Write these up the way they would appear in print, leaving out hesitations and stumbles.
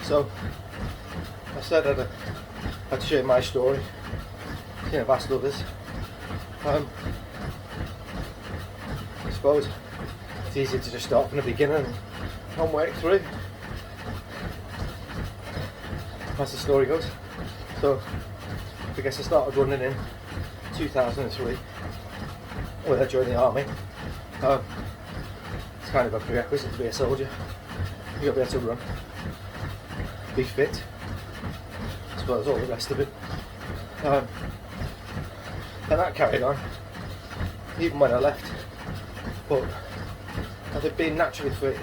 So I said I'd share my story. I've asked others. I suppose it's easy to just start from the beginning and work through. As the story goes. So I guess I started running in 2003 when I joined the army. It's kind of a prerequisite to be a soldier. You got to be able to run, be fit, as well as all the rest of it. And that carried on even when I left. But I think being naturally fit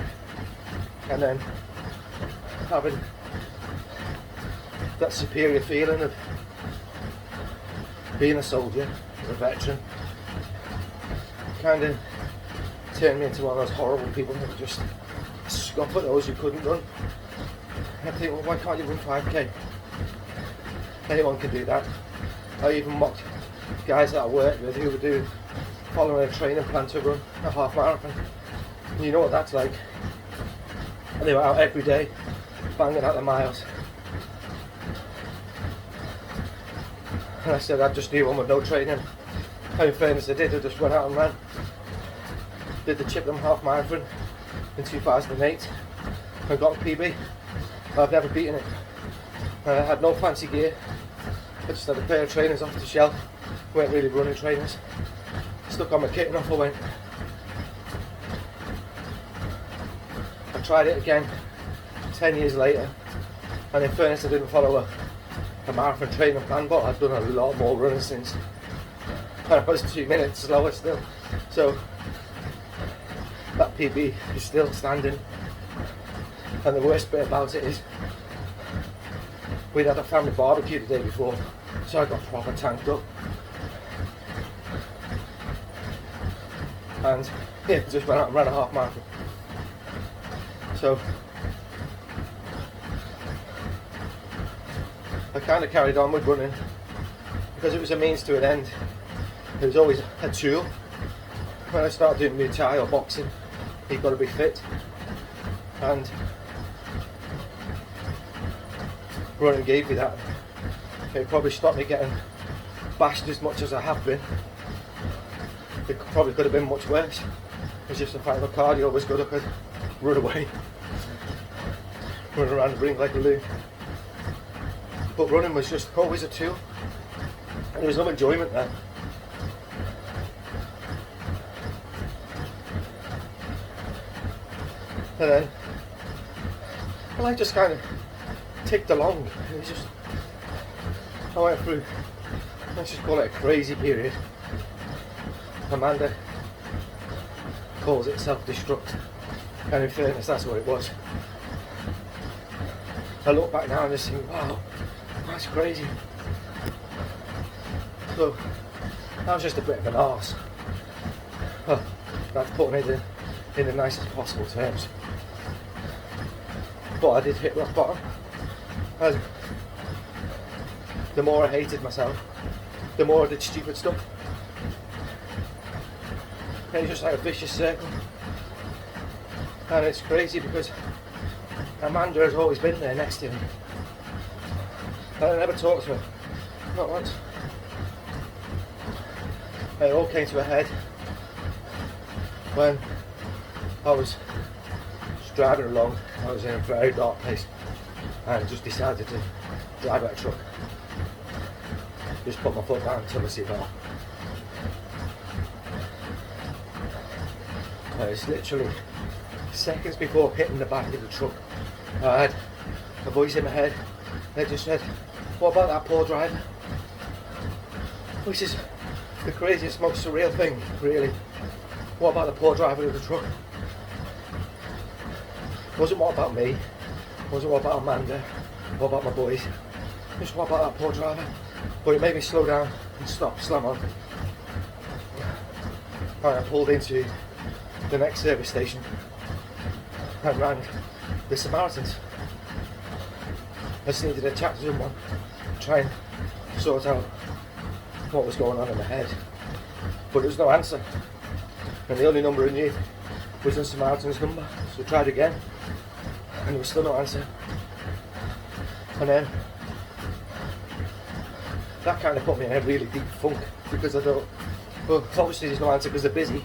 and then having that superior feeling of being a soldier, a veteran, kind of turned me into one of those horrible people who would just scoff at those who couldn't run. I think, well, why can't you run 5k? Anyone can do that. I even mocked guys that I worked with who were following a training plan to run a half marathon. And you know what that's like. And they were out every day, banging out the miles. And I said I'd just do one with no training. And in fairness I did, I just went out and ran. Did the Chippenham half marathon in 2008 and got a PB. I've never beaten it. I had no fancy gear. I just had a pair of trainers off the shelf. Weren't really running trainers. Stuck on my kit and off I went. I tried it again 10 years later, and in fairness I didn't follow a marathon training plan, but I've done a lot more running since. And I was 2 minutes slower still. So that PB is still standing. And the worst bit about it is we'd had a family barbecue the day before, so I got proper tanked up. And yeah, just went out and ran a half marathon. So I kind of carried on with running because it was a means to an end. It was always a tool. When I started doing Muay Thai or boxing, you've got to be fit, and running gave me that. It probably stopped me getting bashed as much as I have been. It probably could have been much worse. It's just the fact that cardio was good, I could run away, run around the ring like a loon. But running was just always a tool, and there was no enjoyment there. And then life just kind of ticked along. It was just, I went through, let's just call it a crazy period. Amanda calls it self-destruct, and in fairness that's what it was. I look back now and just think, wow, that's crazy. So that was just a bit of an arse. Oh, that's putting it in the nicest possible terms. But I did hit rock bottom. And the more I hated myself, the more I did stupid stuff. And it's just like a vicious circle. And it's crazy because Amanda has always been there next to me. And I never talked to her, not once. And it all came to a head when I was just driving along. I was in a very dark place and just decided to drive out a truck. Just put my foot down until I see that. It's literally seconds before hitting the back of the truck, I had a voice in my head that just said, "What about that poor driver?" Which is the craziest, most surreal thing, really. What about the poor driver of the truck? It wasn't what about me, it wasn't what about Amanda, what about my boys, just what about that poor driver? But it made me slow down and stop, slam on. And I pulled into the next service station and ran the Samaritans. I just needed to chat to someone, try and sort out what was going on in my head. But there was no answer. And the only number I knew was the Samaritan's number. So I tried again, and there was still no answer. And then that kind of put me in a really deep funk, because I thought, well, obviously there's no answer because they're busy.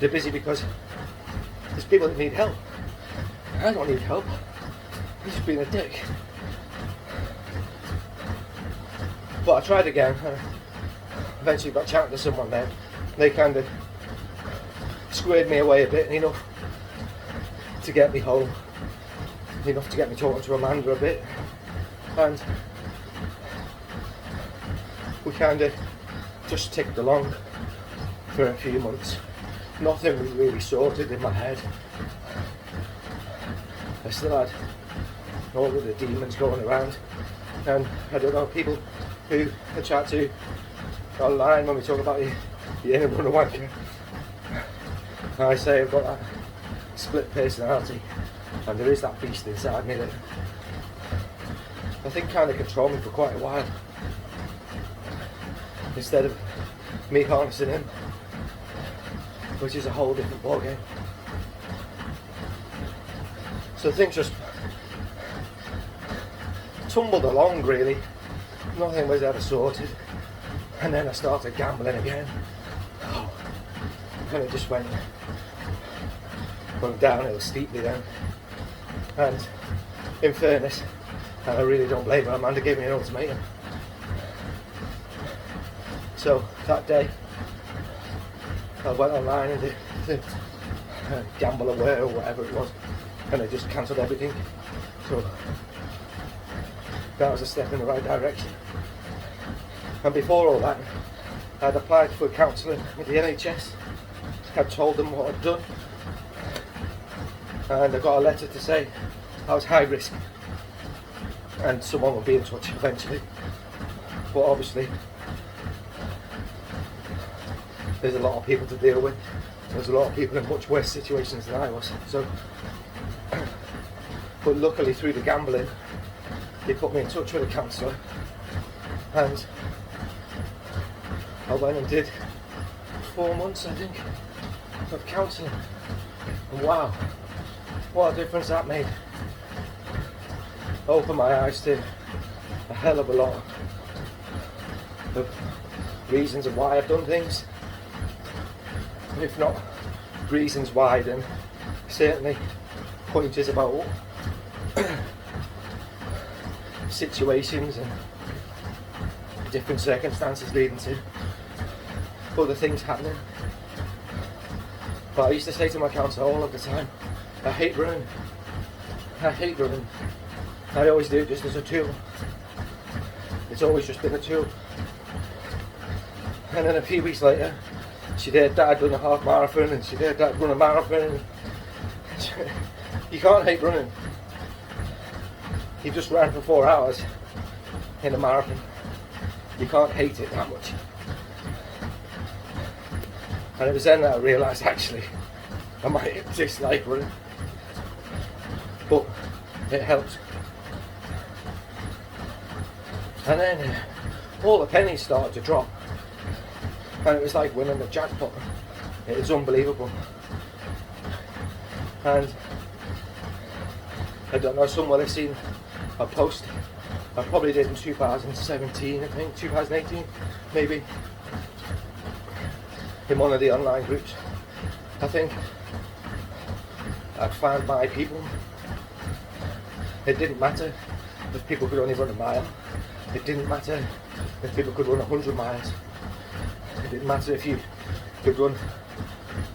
They're busy because there's people that need help. I don't need help. He's just being a dick. But I tried again. Eventually got chatting to someone there. They kind of squared me away a bit, enough to get me home, enough to get me talking to Amanda a bit, and we kind of just ticked along for a few months. Nothing was really sorted in my head. I still had all of the demons going around, and I don't know, people who I chat to online when we talk about the inner runner wanker, I say I've got that split personality, and there is that beast inside me that I think kind of controlled me for quite a while, instead of me harnessing him, which is a whole different ballgame. So things just tumbled along really, nothing was ever sorted, and then I started gambling again. And it just went downhill steeply then. And in fairness, and I really don't blame her, Amanda gave me an ultimatum. So that day I went online and did Gamble Aware or whatever it was, and I just cancelled everything. So that was a step in the right direction. And before all that, I'd applied for counselling with the NHS. I'd told them what I'd done, and I got a letter to say I was high risk and someone would be in touch eventually. But obviously there's a lot of people to deal with. There's a lot of people in much worse situations than I was. So, but luckily through the gambling, they put me in touch with a counsellor, and I went and did 4 months, I think, of counselling. And wow, what a difference that made. Opened my eyes to a hell of a lot of reasons of why I've done things. If not reasons why, then certainly pointers about situations and different circumstances leading to other things happening. But I used to say to my counsellor all of the time, I hate running. I hate running. I always do it just as a tool. It's always just been a tool. And then a few weeks later, she heard Dad run a half marathon, and she heard Dad run a marathon. You can't hate running. He just ran for 4 hours in a marathon. You can't hate it that much. And it was then that I realised actually I might dislike running, but it helps. And then all the pennies started to drop, and it was like winning the jackpot. It was unbelievable. And I don't know, someone has seen a post I probably did in 2017, I think, 2018 maybe, in one of the online groups. I think I'd found my people. It didn't matter if people could only run a mile. It didn't matter if people could run 100 miles. It didn't matter if you could run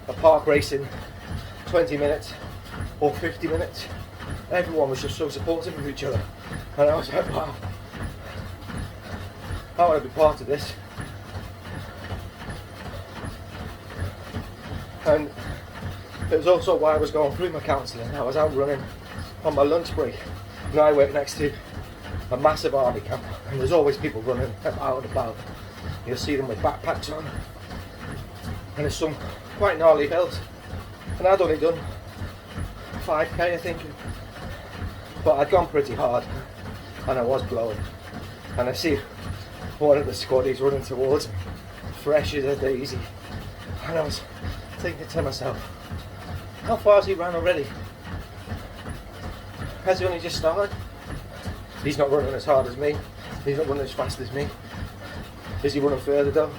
a park race in 20 minutes or 50 minutes. Everyone was just so supportive of each other. And I was like, wow, I want to be part of this. And it was also why I was going through my counselling. I was out running on my lunch break, and I work next to a massive army camp, and there's always people running out and about. You'll see them with backpacks on, and there's some quite gnarly hills. And I'd only done 5k, I think, but I'd gone pretty hard, and I was blowing. And I see one of the squaddies running towards me, fresh as a daisy, and I was thinking to myself, how far has he ran already? has only just started. He's not running as hard as me. He's not running as fast as me. Is he running further though?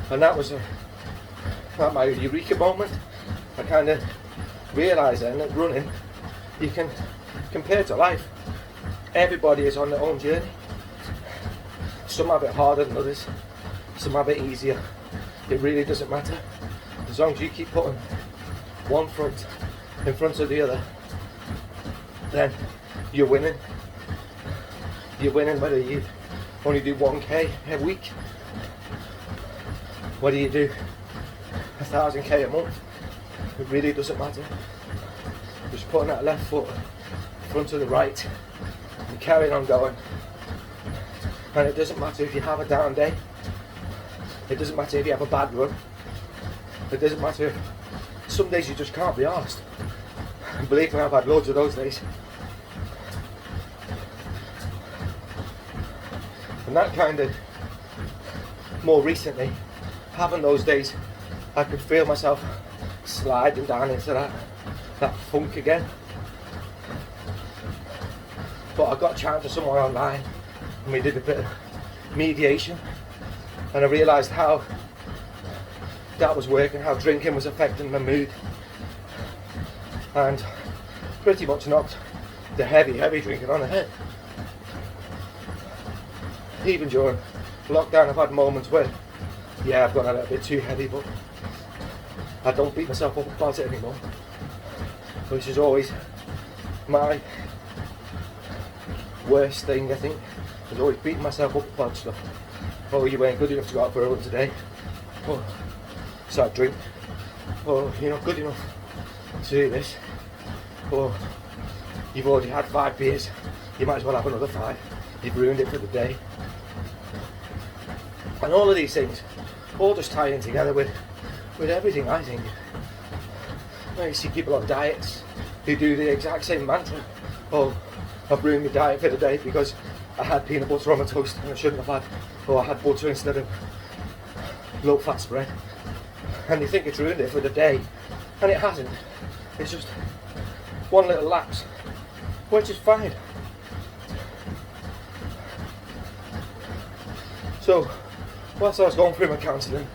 And that was my eureka moment. I kind of realised then that running, you can compare to life. Everybody is on their own journey. Some have it harder than others. Some have it easier. It really doesn't matter. As long as you keep putting one foot in front of the other, then you're winning. You're winning whether you only do 1k a week, whether you do 1,000k a month. It really doesn't matter. Just putting that left foot in front of the right and carrying on going. And it doesn't matter if you have a down day. It doesn't matter if you have a bad run. It doesn't matter if some days you just can't be arsed. And believe me, I've had loads of those days. And that kind of, more recently, having those days, I could feel myself sliding down into that funk again. But I got chatting to someone online and we did a bit of mediation, and I realised how that was working, how drinking was affecting my mood, and pretty much knocked the heavy drinking on the head. Even during lockdown I've had moments where, yeah, I've gone a little bit too heavy, but I don't beat myself up about it anymore, which is always my worst thing, I think. I was always beating myself up about stuff. Oh, you weren't good enough to go out for a run today. Oh, so I drink. Oh, you're not good enough to do this. Oh, you've already had 5 beers. You might as well have another 5. You've ruined it for the day. And all of these things, all just tie in together with everything, I think. You see people on diets who do the exact same mantra. Oh, I've ruined my diet for the day because I had peanut butter on my toast and I shouldn't have had. Or I had butter instead of low fat spread. And they think it's ruined it for the day. And it hasn't. It's just one little lapse, which is fine. So, whilst I was going through my counselling,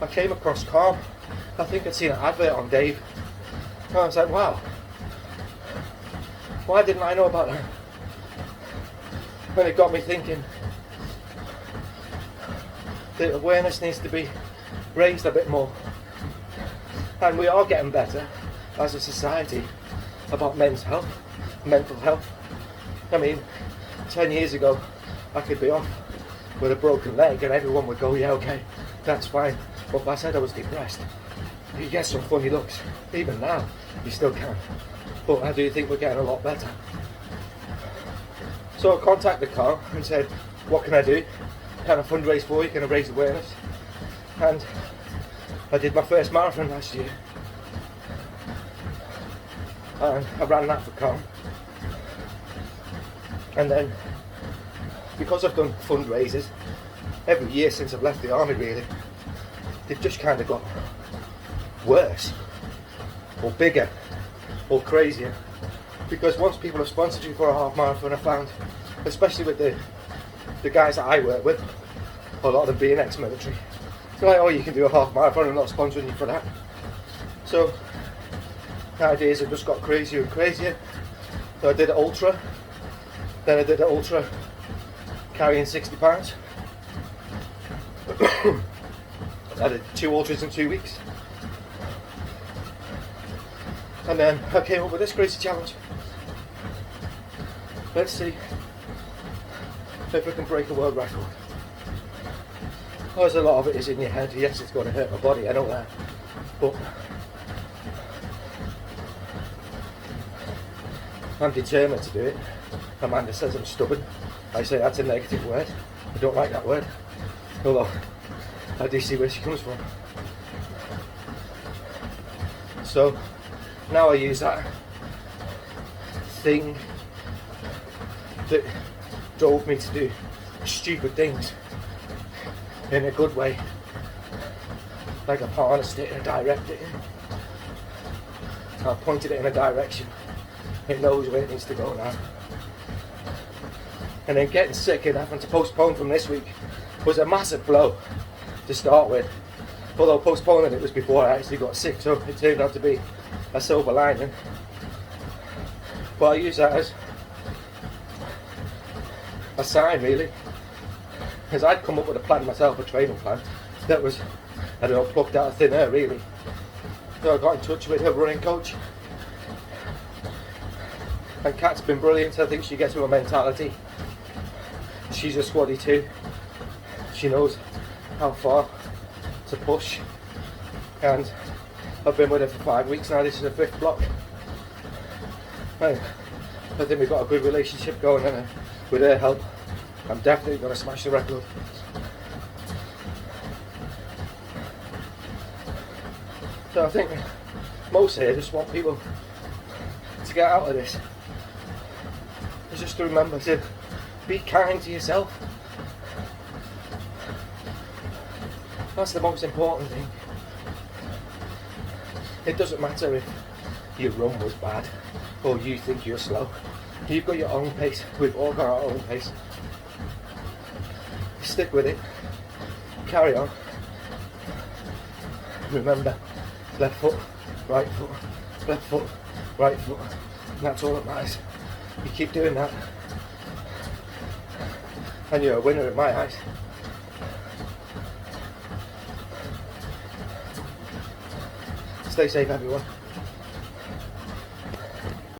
I came across Calm. I think I'd seen an advert on Dave. And I was like, wow, why didn't I know about that? And it got me thinking that awareness needs to be raised a bit more. And we are getting better as a society about men's health, mental health. I mean, 10 years ago, I could be off with a broken leg and everyone would go, yeah, okay, that's fine. But if I said I was depressed, you get some funny looks. Even now, you still can. But I do think we're getting a lot better. So I contacted Carl and said, what can I do? Can I fundraise for you? Can I raise awareness? And I did my first marathon last year. And I ran that for Carl. And then, because I've done fundraisers every year since I've left the army really, they've just kind of got worse, or bigger, or crazier. Because once people have sponsored you for a half marathon, I found, especially with the guys that I work with, a lot of them being ex-military, they're like, oh, you can do a half marathon, I'm not sponsoring you for that. So the ideas have just got crazier and crazier. So I did an ultra, then I did an ultra carrying 60 pounds. I did 2 ultras in 2 weeks. And then I came up with this crazy challenge. Let's see if I can break a world record. Because a lot of it is in your head. Yes, it's going to hurt my body, I know that. But I'm determined to do it. Amanda says I'm stubborn. I say that's a negative word. I don't like that word. Although I do see where she comes from. So now I use that thing that drove me to do stupid things in a good way. Like I've harnessed it and directed it I've pointed it in a direction. It knows where it needs to go now. And then getting sick and having to postpone from this week was a massive blow to start with. Although postponing it was before I actually got sick, so it turned out to be a silver lining. But I use that as a sign, really, because I'd come up with a plan myself, a training plan that was, I don't know, plucked out of thin air, really. So I got in touch with her running coach, and Kat's been brilliant. I think she gets with a mentality. She's a squaddy too. She knows how far to push, and I've been with her for 5 weeks now. This is the 5th block. And I think we've got a good relationship going, and with her help, I'm definitely going to smash the record. So I think mostly I just want people to get out of this. It's just to remember to be kind to yourself. That's the most important thing. It doesn't matter if your run was bad or you think you're slow. You've got your own pace. We've all got our own pace. Stick with it. Carry on. Remember, left foot, right foot, left foot, right foot. And that's all that matters. You keep doing that, and you're a winner in my eyes. Stay safe, everyone.